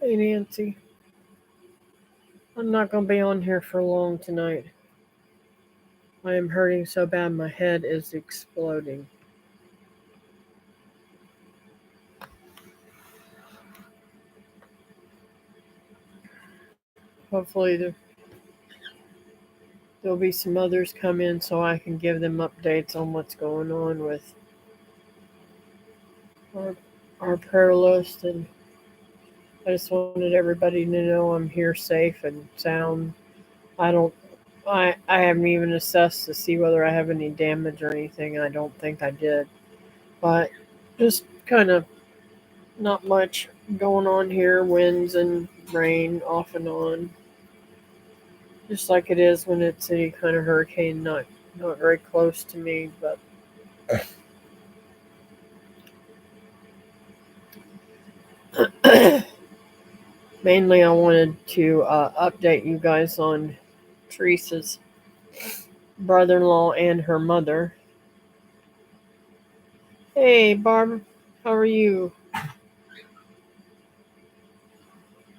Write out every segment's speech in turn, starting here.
Hey, Nancy. I'm not going to be on here for long tonight. I am hurting so bad my head is exploding. Hopefully, there'll be some others come in so I can give them updates on what's going on with our, our prayer list. And I just wanted everybody to know I'm here safe and sound. I don't. I haven't even assessed to see whether I have any damage or anything. I don't think I did, but just kind of not much going on here. Winds and rain off and on, just like it is when it's any kind of hurricane. Not very close to me, but mainly I wanted to update you guys on Teresa's brother-in-law and her mother. Hey, Barb, how are you?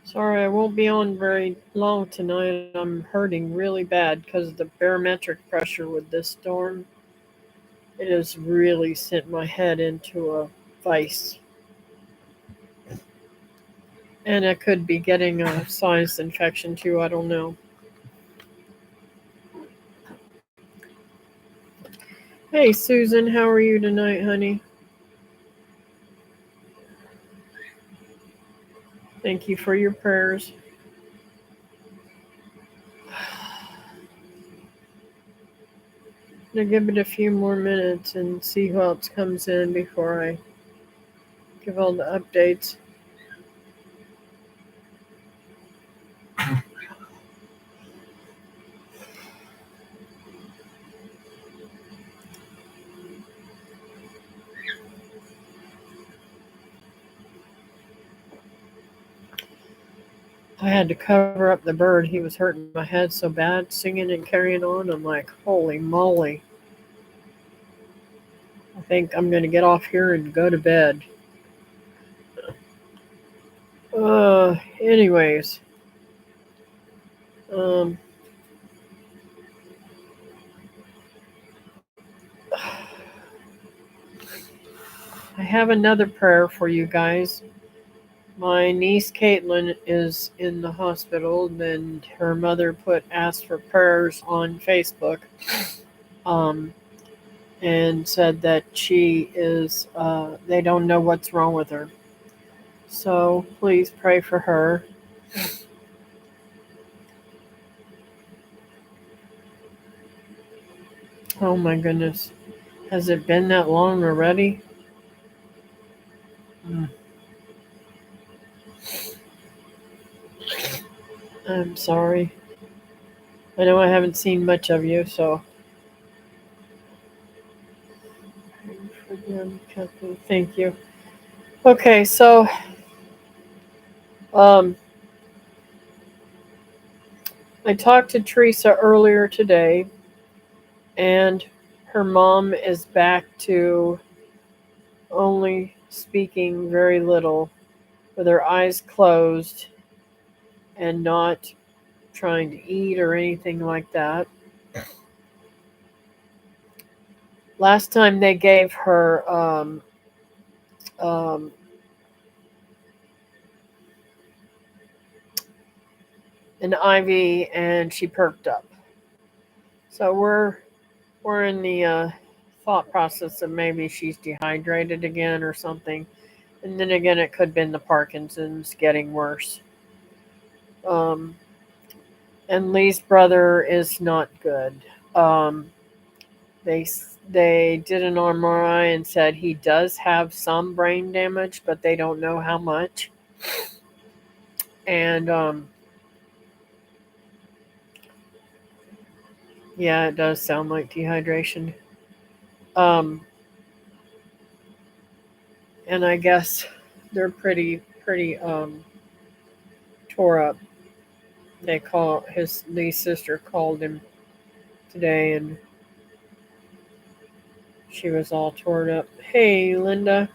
Sorry, I won't be on very long tonight. I'm hurting really bad because of the barometric pressure with this storm. It has really sent my head into a vice. And I could be getting a sinus infection too, I don't know. Hey, Susan, how are you tonight, honey? Thank you for your prayers. I'm gonna give it a few more minutes and see who else comes in before I give all the updates. I had to cover up the bird. He was hurting my head so bad, singing and carrying on. I'm like, holy moly. I think I'm going to get off here and go to bed. Anyways, um, I have another prayer for you guys. My niece Caitlin is in the hospital, and her mother asked for prayers on Facebook, um, and said that she is. They don't know what's wrong with her, so please pray for her. Oh my goodness, has it been that long already? Mm, I'm sorry. I know I haven't seen much of you, so thank you. Okay, so um, I talked to Teresa earlier today, and her mom is back to only speaking very little, with her eyes closed and not trying to eat or anything like that. Last time they gave her um, an IV and she perked up. So we're in the thought process of maybe she's dehydrated again or something. And then again, it could have been the Parkinson's getting worse. Um, and Lee's brother is not good. Um, they they did an MRI and said he does have some brain damage, but they don't know how much. And yeah, it does sound like dehydration. Um, and I guess they're pretty tore up. They call his Lee's sister called him today, and she was all torn up. Hey, Linda.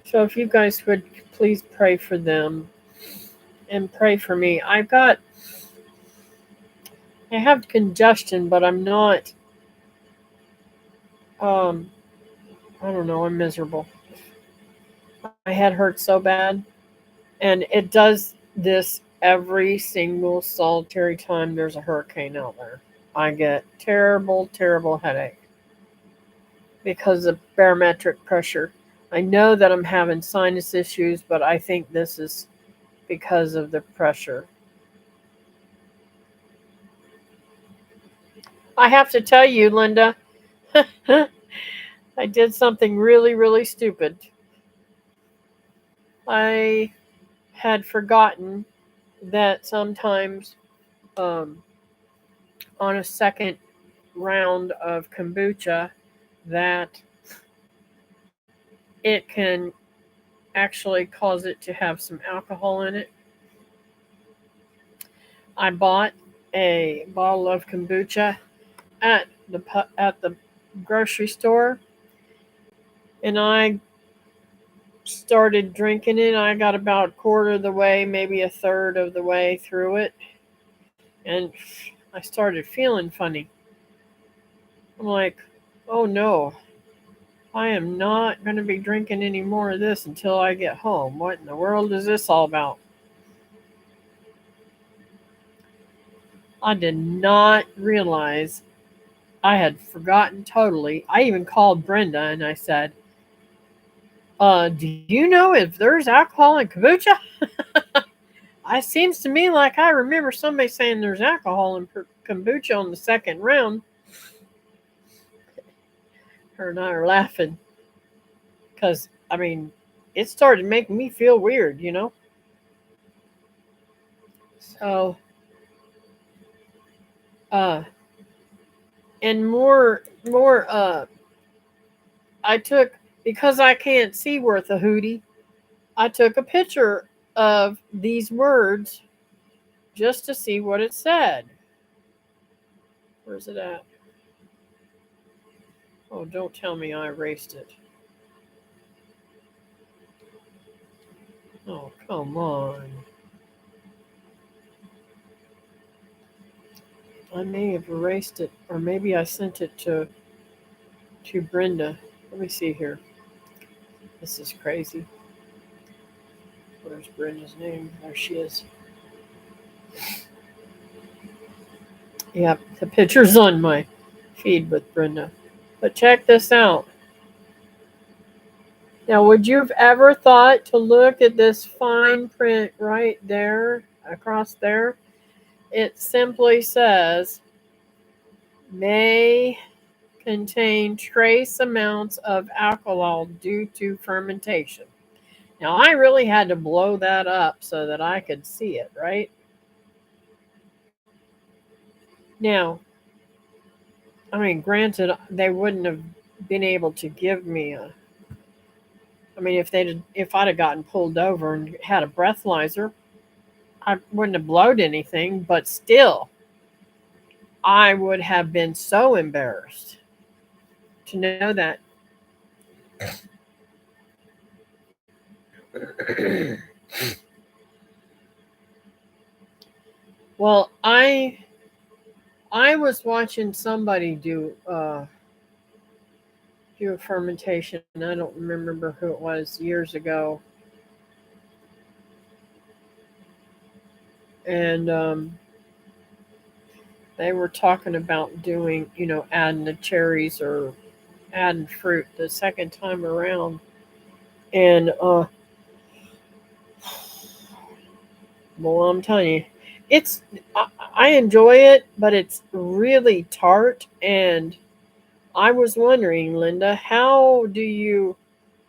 So if you guys would please pray for them. and pray for me. I have congestion, but I'm not. Um, I don't know. I'm miserable. My head hurts so bad, and it does this every single solitary time there's a hurricane out there. I get terrible, terrible headache because of barometric pressure. I know that I'm having sinus issues, but I think this is because of the pressure. I have to tell you, Linda, I did something really, really stupid. I had forgotten that sometimes um, on a second round of kombucha that it can actually cause it to have some alcohol in it. I bought a bottle of kombucha at the grocery store, and I started drinking it. I got about a quarter of the way, maybe a third of the way through it, and I started feeling funny. I'm like, oh no, I am not going to be drinking any more of this until I get home. What in the world is this all about? I did not realize I had forgotten totally. I even called Brenda and I said, do you know if there's alcohol in kombucha? It seems to me like I remember somebody saying there's alcohol in kombucha on the second round. Her and I are laughing because, I mean, it started making me feel weird. So, uh, and I took, because I can't see worth a hootie, I took a picture of these words just to see what it said. Where's it at? Oh, don't tell me I erased it. Oh, come on. I may have erased it, or maybe I sent it to Brenda. Let me see here. This is crazy. Where's Brenda's name? There she is. Yep, the picture's on my feed with Brenda. But check this out. Now, would you have ever thought to look at this fine print right there, across there? It simply says, may contain trace amounts of alcohol due to fermentation. Now, I really had to blow that up so that I could see it, right? Now, I mean, granted, they wouldn't have been able to give me a. I mean, if I'd have gotten pulled over and had a breathalyzer, I wouldn't have blowed anything. But still, I would have been so embarrassed to know that. Well, I was watching somebody do a fermentation. I don't remember who it was years ago, and they were talking about doing, adding the cherries or adding fruit the second time around, and well, I'm telling you, it's I enjoy it, but it's really tart. And I was wondering, Linda, how do you?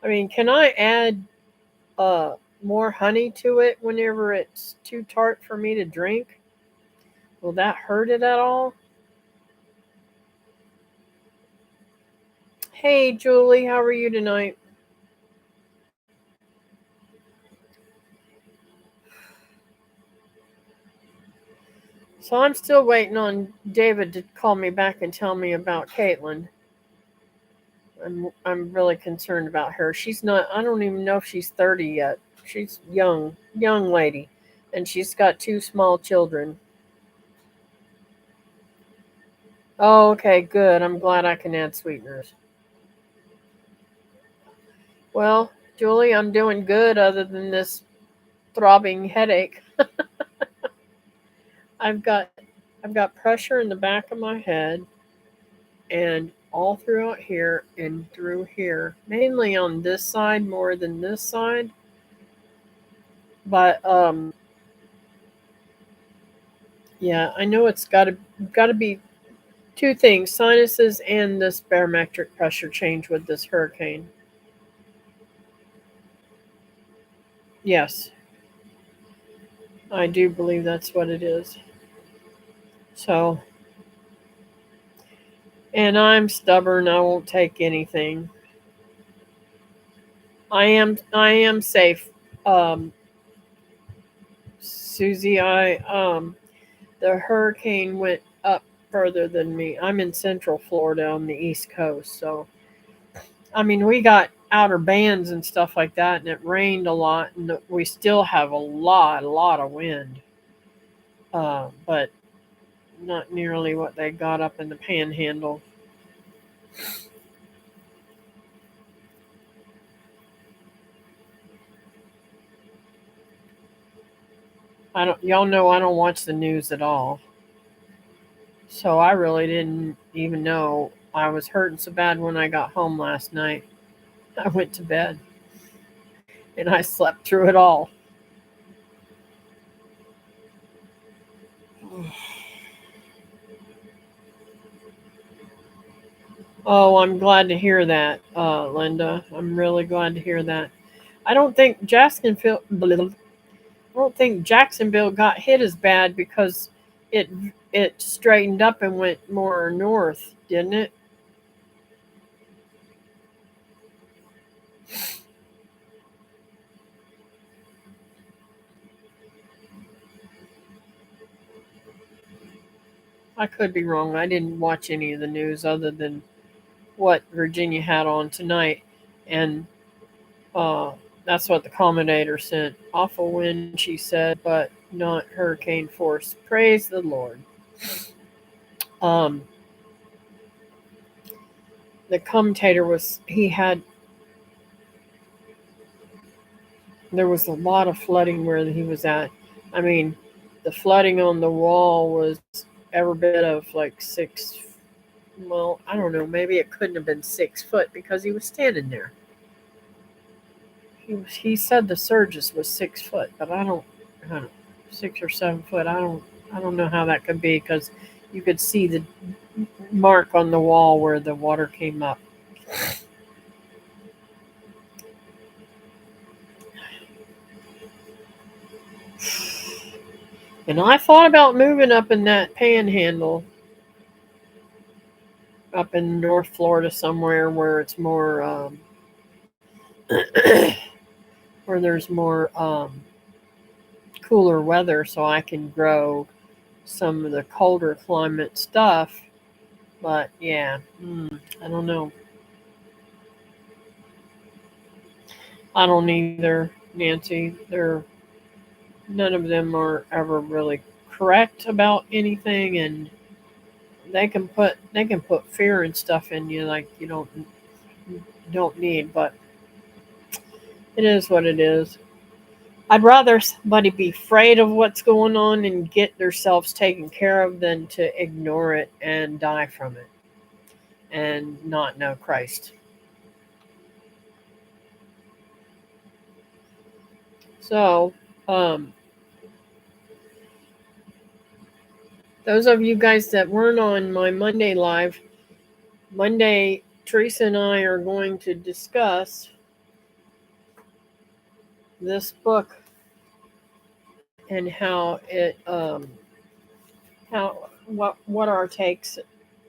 I mean, can I add uh, more honey to it whenever it's too tart for me to drink? Will that hurt it at all? Hey, Julie, how are you tonight? So I'm still waiting on David to call me back and tell me about Caitlin. I'm really concerned about her. She's not. I don't even know if she's 30 yet. She's young lady. and she's got 2 small children. Oh, okay, good. I'm glad I can add sweeteners. Well, Julie, I'm doing good other than this throbbing headache. I've got I've got pressure in the back of my head and all throughout here and through here, mainly on this side more than this side. But yeah, I know it's got to be two things: sinuses and this barometric pressure change with this hurricane. Yes, I do believe that's what it is. So, and I'm stubborn. I won't take anything. I am safe. Um, Susie, I the hurricane went up further than me. I'm in Central Florida on the East Coast, so I mean we got outer bands and stuff like that, and it rained a lot, and we still have a lot of wind, but not nearly what they got up in the Panhandle. I don't, y'all know I don't watch the news at all, so I really didn't even know I was hurting so bad when I got home last night. I went to bed and I slept through it all. Oh, I'm glad to hear that, Linda. I'm really glad to hear that. I don't think Jacksonville. I don't think Jacksonville got hit as bad because it it straightened up and went more north, didn't it? I could be wrong. I didn't watch any of the news other than what Virginia had on tonight, and uh, that's what the commentator sent. Awful wind, she said, but not hurricane force. Praise the Lord. Um, the commentator was he had there was a lot of flooding where he was at. I mean, the flooding on the wall was every bit of like 6. Well, I don't know. Maybe it couldn't have been 6 foot because he was standing there. He said the surges was 6 foot, but I don't 6 or 7 foot. I don't know how that could be because you could see the mark on the wall where the water came up. And I thought about moving up in that panhandle, up in North Florida somewhere where it's more, where there's more cooler weather, so I can grow some of the colder climate stuff. But yeah, I don't know. I don't either, Nancy. None of them are ever really correct about anything, and they can put fear and stuff in you like you don't need. But it is what it is. I'd rather somebody be afraid of what's going on and get themselves taken care of than to ignore it and die from it and not know Christ. So, um, those of you guys that weren't on my Monday live, Monday, Teresa and I are going to discuss this book and how what our takes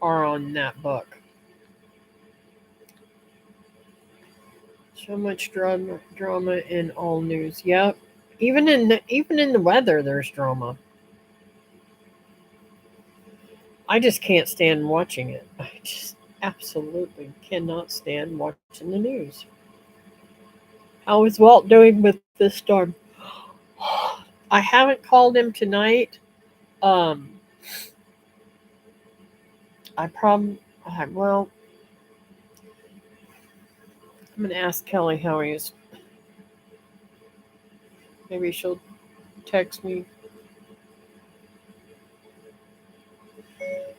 are on that book. So much drama in all news. Yep, even in the weather, there's drama. I just can't stand watching it. I just absolutely cannot stand watching the news. How is Walt doing with this storm? I haven't called him tonight. Um, I probably, well, I'm going to ask Kelly how he is. Maybe she'll text me.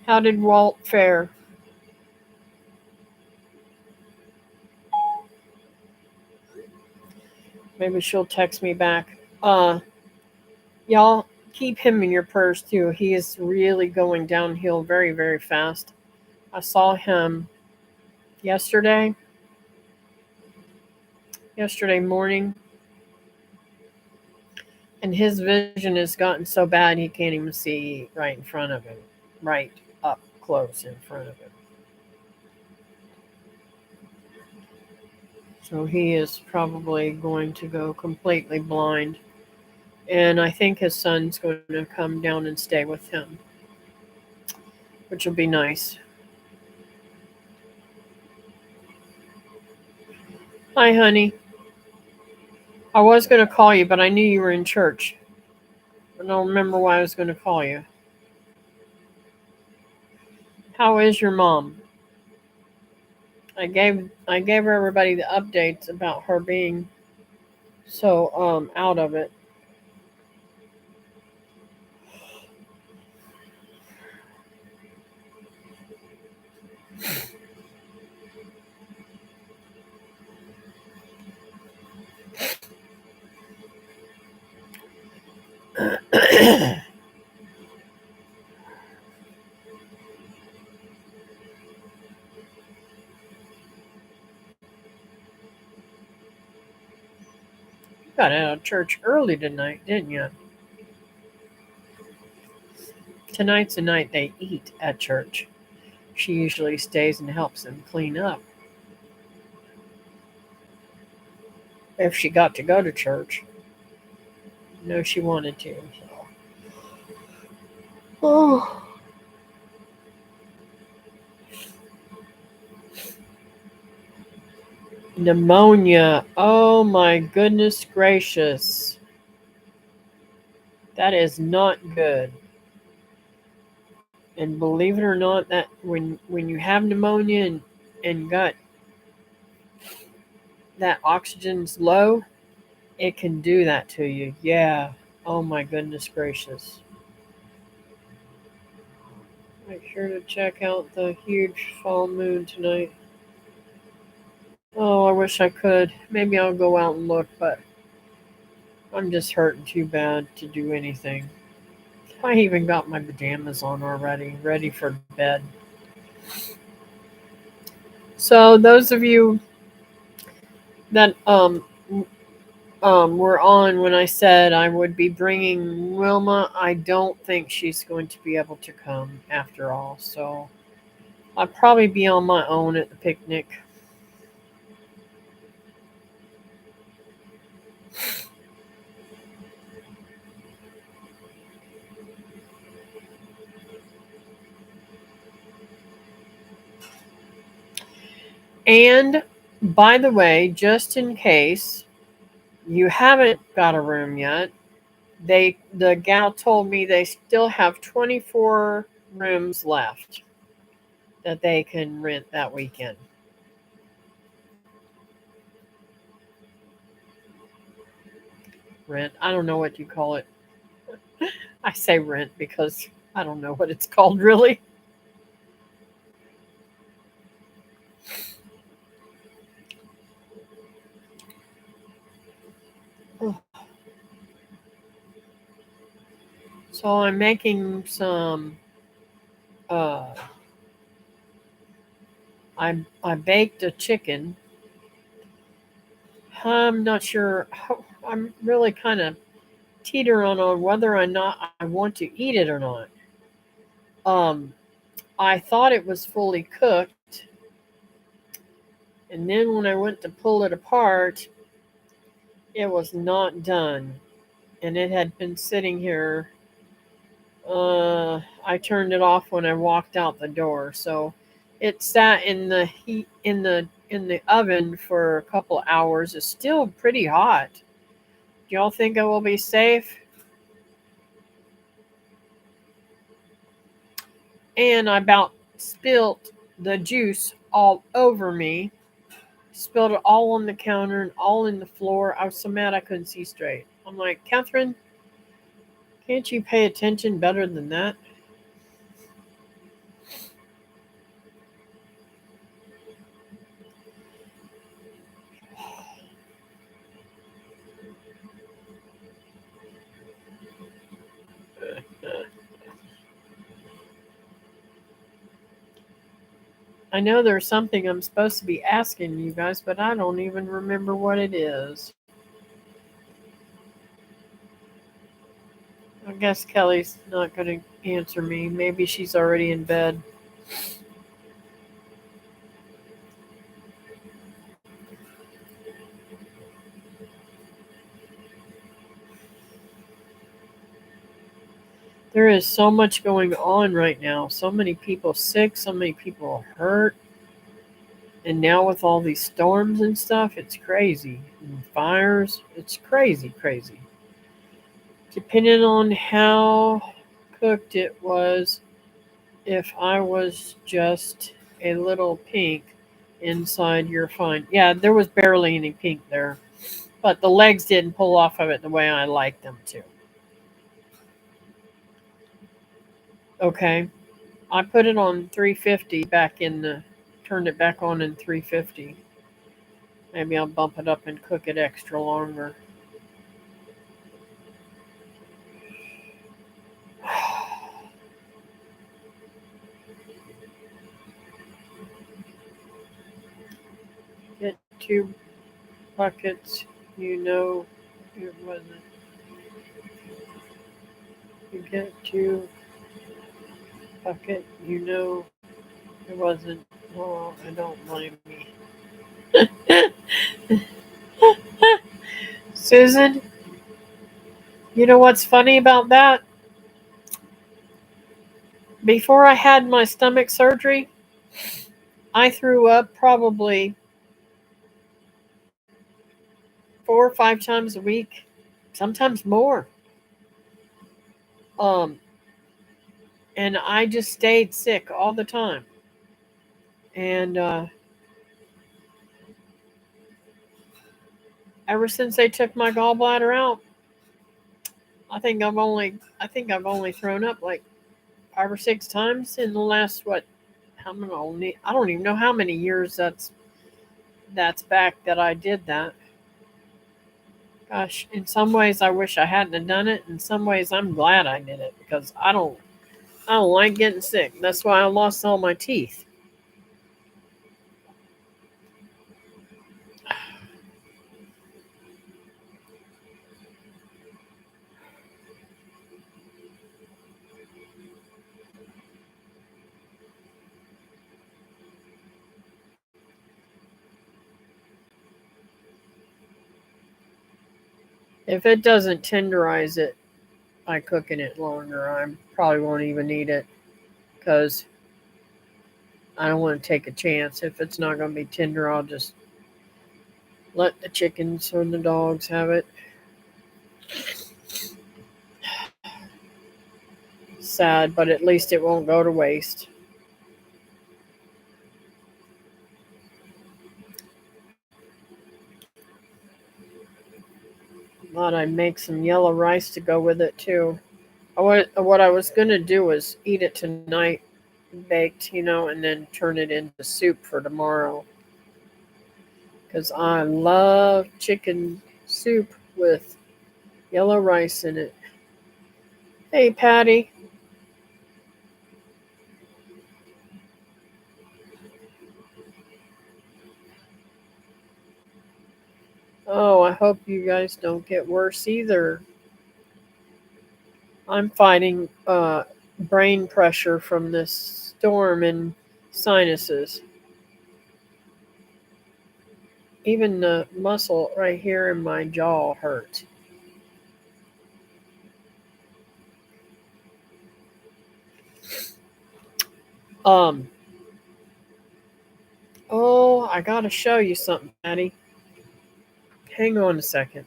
How did Walt fare? Maybe she'll text me back. Y'all keep him in your prayers too. He is really going downhill very, very fast. I saw him yesterday, yesterday morning, and his vision has gotten so bad he can't even see right in front of him, right up close in front of him. So he is probably going to go completely blind. And I think his son's going to come down and stay with him, which will be nice. Hi, honey. I was going to call you, but I knew you were in church. I don't remember why I was going to call you. How is your mom? I gave everybody the updates about her being so out of it. Got out of church early tonight, didn't you? Tonight's the night they eat at church. She usually stays and helps them clean up if she got to go to church. No, she wanted to. So. Oh, pneumonia. Oh my goodness gracious. That is not good. And believe it or not, that when you have pneumonia and got that oxygen's low, it can do that to you. Yeah. Oh my goodness gracious. Make sure to check out the huge full moon tonight. Oh, I wish I could. Maybe I'll go out and look, but I'm just hurting too bad to do anything. I even got my pajamas on already, ready for bed. So those of you that were on when I said I would be bringing Wilma, I don't think she's going to be able to come after all. So I'll probably be on my own at the picnic. And by the way, just in case you haven't got a room yet, the gal told me they still have 24 rooms left that they can rent that weekend. Rent. I don't know what you call it. I say rent because I don't know what it's called really. So I'm making some. Uh, I baked a chicken. I'm not sure. I'm really kind of teetering on whether or not I want to eat it or not. Um, I thought it was fully cooked, and then when I went to pull it apart, it was not done, and it had been sitting here. I turned it off when I walked out the door, so it sat in the heat in the oven for a couple hours. It's still pretty hot. Do y'all think it will be safe? and I about spilt the juice all over me. Spilled it all on the counter and all in the floor. I was so mad I couldn't see straight. I'm like, Catherine, can't you pay attention better than that? I know there's something I'm supposed to be asking you guys, but I don't even remember what it is. I guess Kelly's not going to answer me. Maybe she's already in bed. There is so much going on right now. So many people sick, so many people hurt. And now with all these storms and stuff, it's crazy. And fires, it's crazy, crazy. Depending on how cooked it was, if I was just a little pink inside, you're fine. Yeah, there was barely any pink there. But the legs didn't pull off of it the way I like them to. Okay. I put it on 350 back in the, turned it back on in 350. Maybe I'll bump it up and cook it extra longer. Get 2 buckets, you know it wasn't. You get 2 bucket, you know it wasn't. Oh, I don't blame me. Susan, you know what's funny about that? Before I had my stomach surgery, I threw up probably 4 or 5 times a week, sometimes more. Um, and I just stayed sick all the time. And ever since they took my gallbladder out, I think I've only thrown up like 5 or 6 times in the last what? How many? I don't even know how many years that's back that I did that. Gosh, in some ways I wish I hadn't have done it. In some ways I'm glad I did it because I don't like getting sick. That's why I lost all my teeth. If it doesn't tenderize it by cooking it longer, I probably won't even eat it because I don't want to take a chance. If it's not going to be tender, I'll just let the chickens or the dogs have it. Sad, but at least it won't go to waste. Thought I'd make some yellow rice to go with it too. What I was going to do was eat it tonight, baked, and then turn it into soup for tomorrow. Because I love chicken soup with yellow rice in it. Hey, Patty. Oh, I hope you guys don't get worse either. I'm fighting brain pressure from this storm and sinuses. Even the muscle right here in my jaw hurts. Um. Oh, I gotta show you something, Patty. Hang on a second.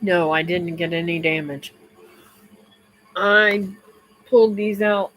No, I didn't get any damage. I pulled these out.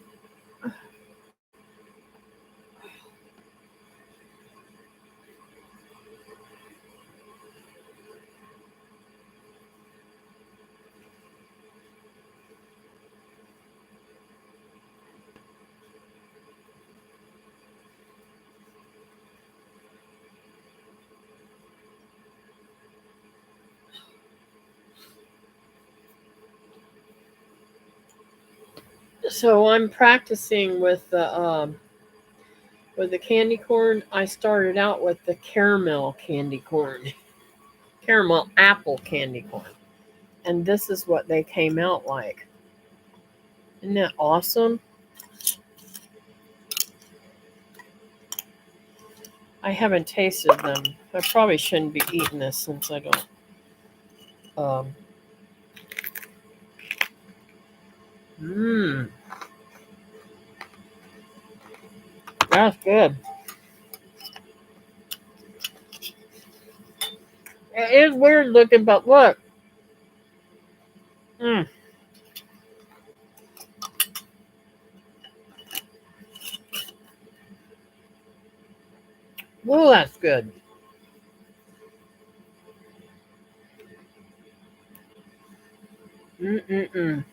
So I'm practicing with the candy corn. I started out with the caramel candy corn, caramel apple candy corn, and this is what they came out like. Isn't that awesome? I haven't tasted them. I probably shouldn't be eating this since I don't. Um, mmm, that's good. It is weird looking, but look. Mmm. Well, that's good. Mm-mm-mm.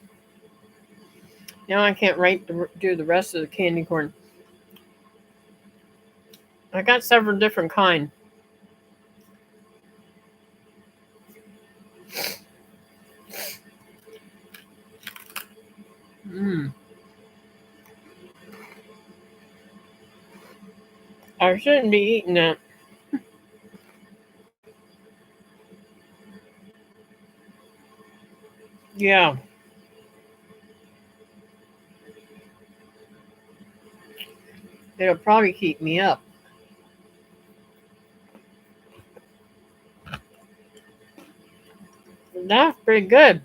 Now I can't do the rest of the candy corn. I got several different kind. Mmm. I shouldn't be eating that. Yeah, it'll probably keep me up. That's pretty good.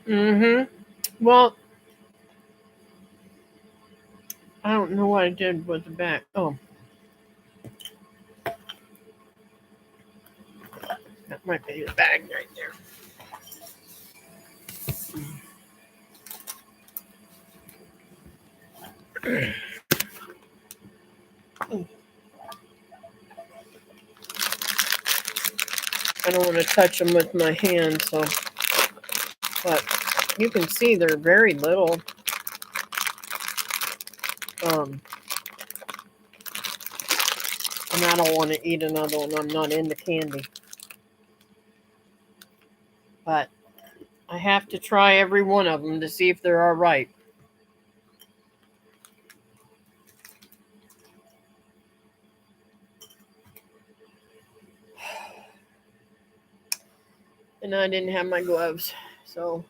Mm-hmm. Well, I don't know what I did with the back. Oh, that might be the bag right there. I don't want to touch them with my hand, so. But you can see they're very little. Um, and I don't want to eat another one. I'm not into candy. But I have to try every one of them to see if they're all right. And I didn't have my gloves, so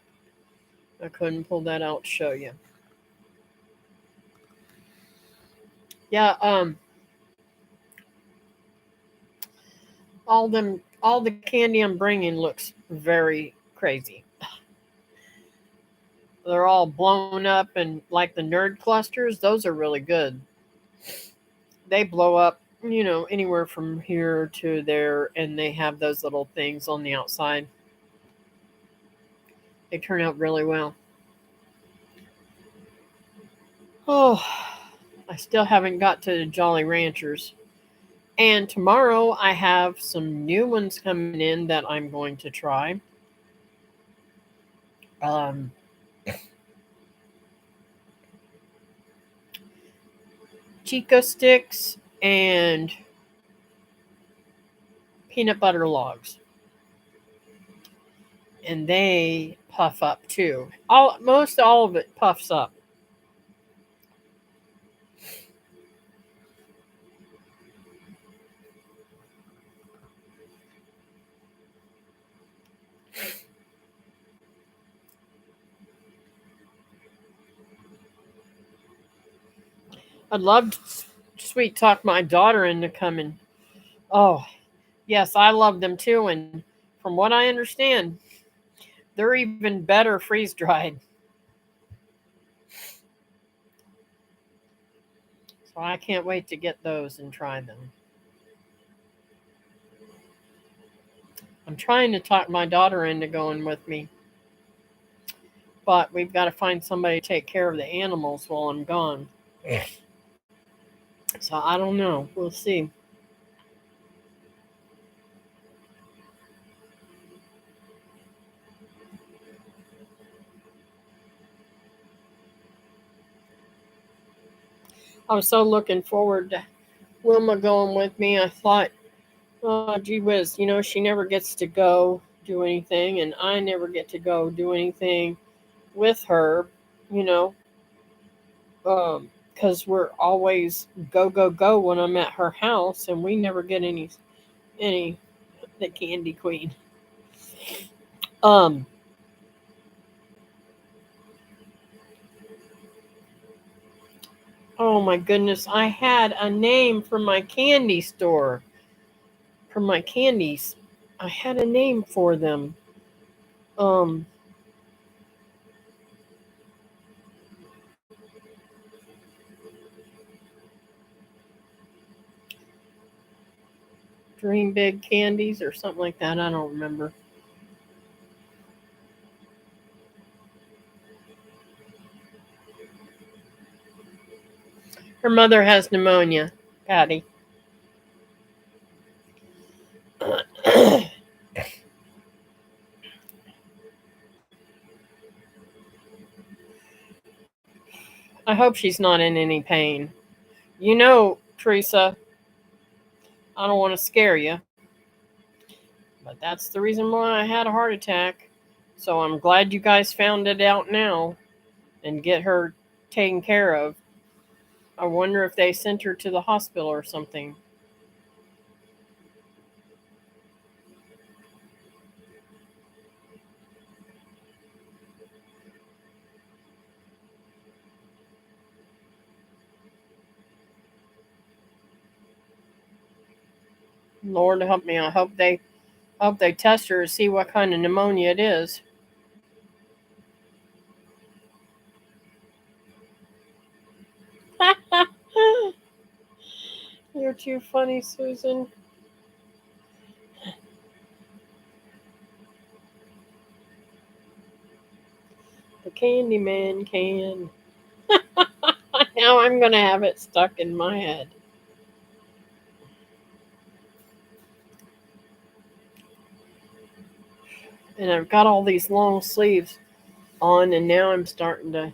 I couldn't pull that out to show you. Yeah, all the candy I'm bringing looks very crazy. They're all blown up and like the nerd clusters, those are really good. They blow up, anywhere from here to there, and they have those little things on the outside. They turn out really well. Oh, I still haven't got to the Jolly Ranchers. And tomorrow I have some new ones coming in that I'm going to try. Um, Chico sticks and peanut butter logs. And they puff up too. Most all of it puffs up. I'd love to sweet talk my daughter into coming. Oh, yes, I love them too. And from what I understand, they're even better freeze dried. So I can't wait to get those and try them. I'm trying to talk my daughter into going with me, but we've got to find somebody to take care of the animals while I'm gone. So I don't know. We'll see. I was so looking forward to Wilma going with me. I thought, oh, gee whiz, she never gets to go do anything, and I never get to go do anything with her, you know, because we're always go, go, go when I'm at her house, and we never get any, the Candy Queen. Um, oh my goodness, I had a name for my candy store, for my candies. I had a name for them. Um, Dream Big Candies or something like that. I don't remember. Her mother has pneumonia, Patty. I hope she's not in any pain. Teresa, I don't want to scare you, but that's the reason why I had a heart attack. So I'm glad you guys found it out now and get her taken care of. I wonder if they sent her to the hospital or something. Lord help me. I hope they test her to see what kind of pneumonia it is. You're too funny, Susan. The Candyman can. Now I'm going to have it stuck in my head. And I've got all these long sleeves on, and now I'm starting to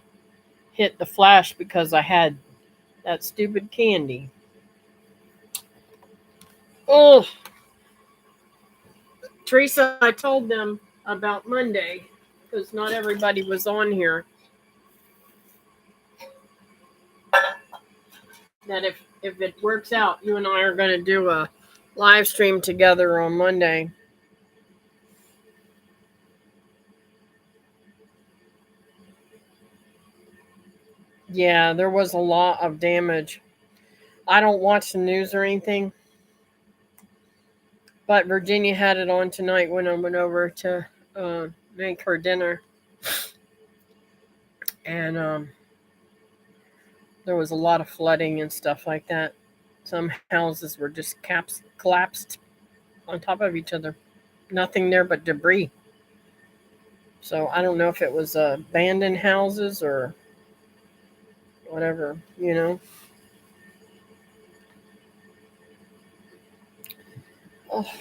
hit the flash because I had that stupid candy. Oh, Teresa, I told them about Monday because not everybody was on here. That if it works out, you and I are going to do a live stream together on Monday. Yeah, there was a lot of damage. I don't watch the news or anything, but Virginia had it on tonight when I went over to make her dinner, and there was a lot of flooding and stuff like that. Some houses were just collapsed on top of each other. Nothing there but debris. So I don't know if it was abandoned houses or whatever. Oh.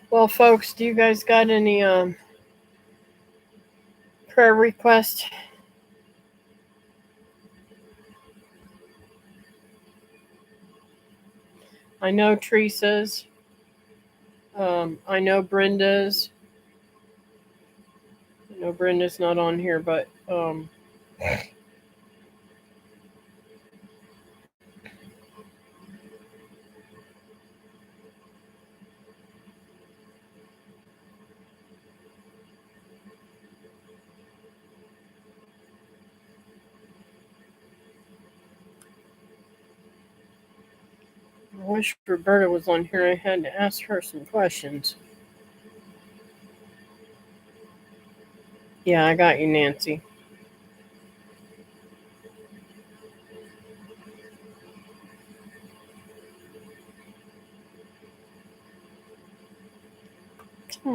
Well, folks, do you guys got any prayer requests? I know Teresa's. I know Brenda's. I know Brenda's not on here, but I wish Roberta was on here. I had to ask her some questions. Yeah, I got you, Nancy.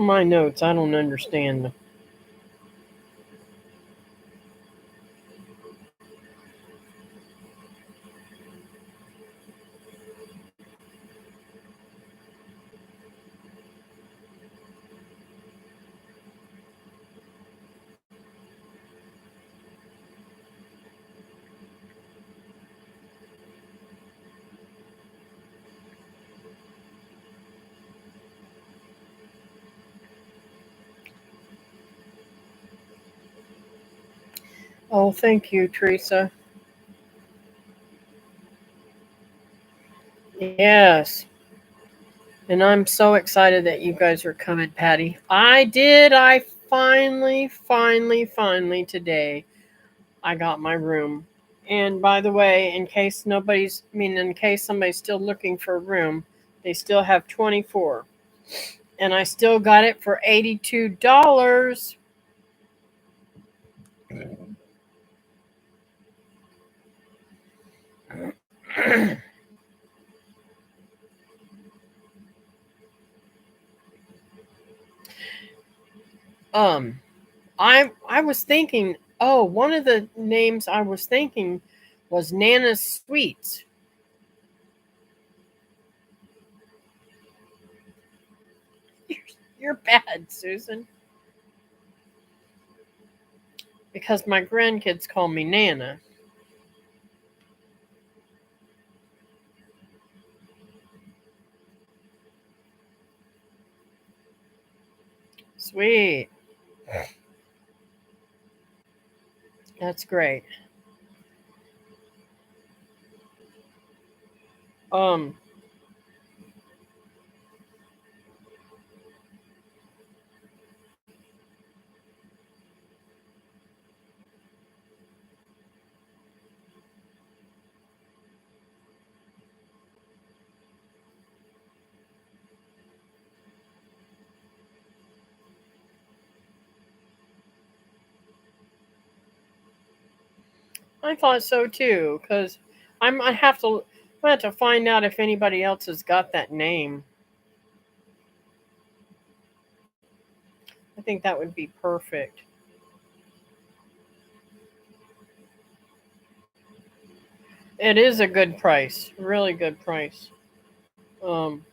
my notes? I don't understand. Oh, thank you, Teresa. Yes. And I'm so excited that you guys are coming, Patty. I did. I finally today, I got my room. And by the way, in case somebody's still looking for a room, they still have 24. And I still got it for $82. um, I was thinking, oh, one of the names I was thinking was Nana's Sweets. You're, you're bad, Susan. Because my grandkids call me Nana. Sweet. That's great. Um, I thought so too, because I have to find out if anybody else has got that name. I think that would be perfect. It is a good price, really good price. Um,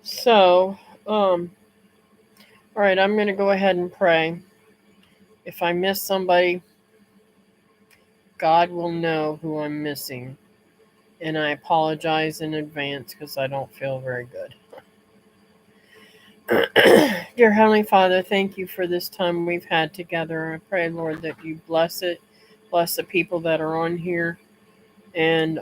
so, all right, I'm going to go ahead and pray. If I miss somebody, God will know who I'm missing. And I apologize in advance because I don't feel very good. Dear Heavenly Father, thank you for this time we've had together. I pray, Lord, that you bless it, bless the people that are on here, and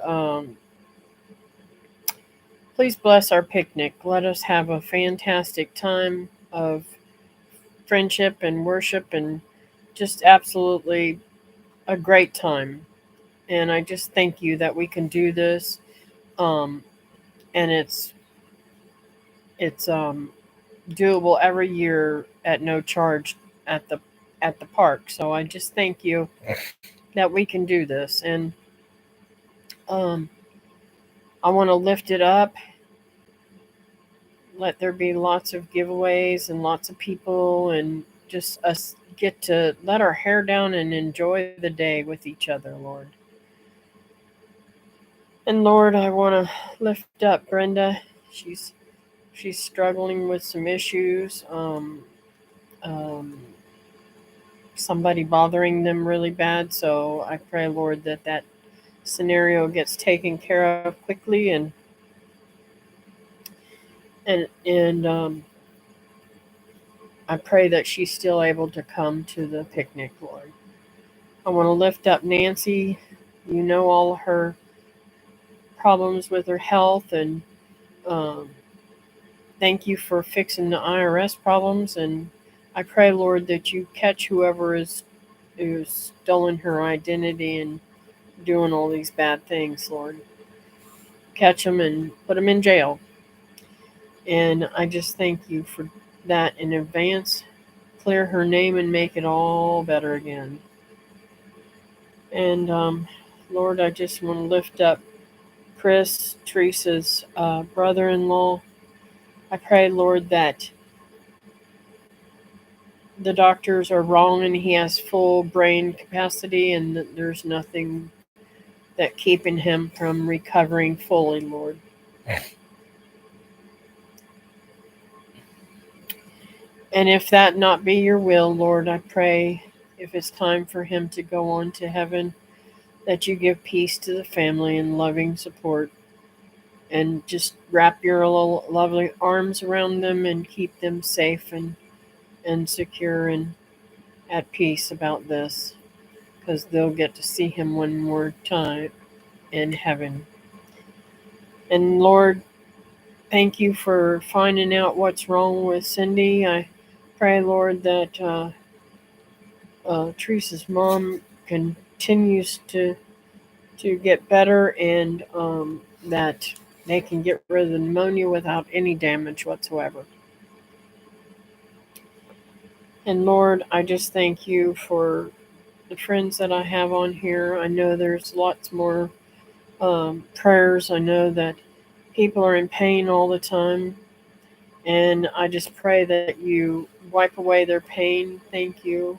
please bless our picnic. Let us have a fantastic time of friendship and worship and just absolutely a great time. And I just thank you that we can do this. Um, and it's doable every year at no charge at the park. So I just thank you that we can do this, and um, I want to lift it up. Let there be lots of giveaways and lots of people, and just us get to let our hair down and enjoy the day with each other, Lord. And Lord, I want to lift up Brenda. She's she's struggling with some issues. Um, Somebody bothering them really bad. So I pray, Lord, that scenario gets taken care of quickly, and I pray that she's still able to come to the picnic, Lord. I want to lift up Nancy. You know all her problems with her health, and um, thank you for fixing the IRS problems. And I pray, Lord, that you catch whoever is stolen her identity and doing all these bad things, Lord. Catch them and put them in jail. And I just thank you for that in advance. Clear her name and make it all better again. And Lord, I just want to lift up Chris, Teresa's brother-in-law. I pray, Lord, that the doctors are wrong and he has full brain capacity and that there's nothing that keeping him from recovering fully, Lord. And if that not be your will, Lord, I pray if it's time for him to go on to heaven, that you give peace to the family and loving support and just wrap your little lovely arms around them and keep them safe and secure and at peace about this, because they'll get to see him one more time in heaven. And Lord, thank you for finding out what's wrong with Cindy. I pray, Lord, that Teresa's mom continues to get better and that they can get rid of the pneumonia without any damage whatsoever. And Lord, I just thank you for the friends that I have on here. I know there's lots more prayers. I know that people are in pain all the time. And I just pray that you wipe away their pain. Thank you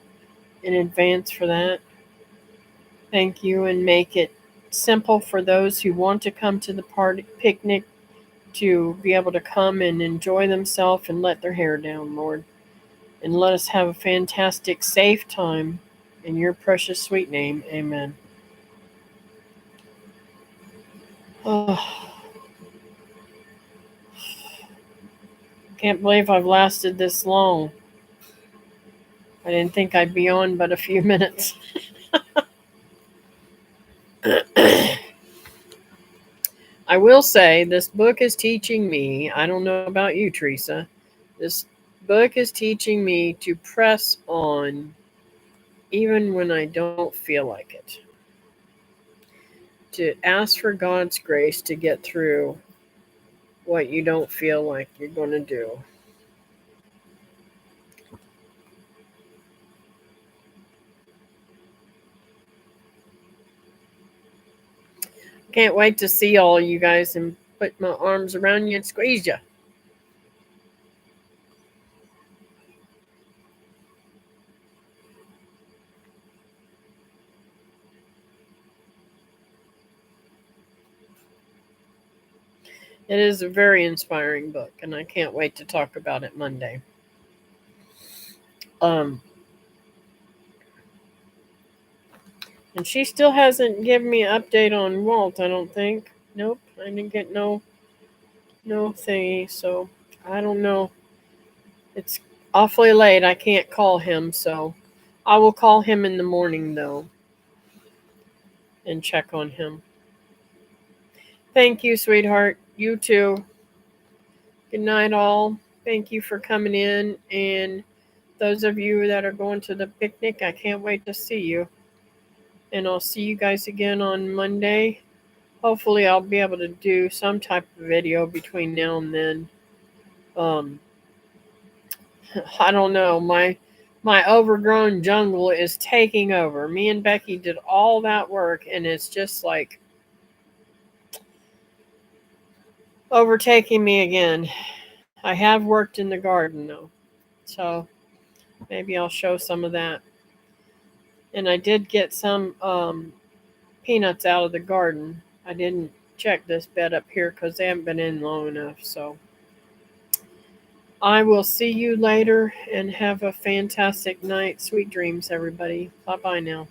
in advance for that. Thank you, and make it simple for those who want to come to the party picnic to be able to come and enjoy themselves and let their hair down, Lord. And let us have a fantastic, safe time. In your precious, sweet name, amen. Oh, can't believe I've lasted this long. I didn't think I'd be on but a few minutes. I will say this book is teaching me, I don't know about you, Teresa, this book is teaching me to press on even when I don't feel like it. To ask for God's grace to get through what you don't feel like you're going to do. Can't wait to see all you guys and put my arms around you and squeeze you. It is a very inspiring book, and I can't wait to talk about it Monday. And she still hasn't given me an update on Walt, I don't think. Nope, I didn't get no thingy, so I don't know. It's awfully late. I can't call him, so I will call him in the morning, though, and check on him. Thank you, sweetheart. You too. Good night, all. Thank you for coming in. And those of you that are going to the picnic, I can't wait to see you. And I'll see you guys again on Monday. Hopefully, I'll be able to do some type of video between now and then. I don't know. My overgrown jungle is taking over. Me and Becky did all that work, and it's just like overtaking me again. I have worked in the garden, though, so maybe I'll show some of that. And I did get some peanuts out of the garden. I didn't check this bed up here because they haven't been in long enough, so I will see you later and have a fantastic night. Sweet dreams, everybody. Bye-bye now.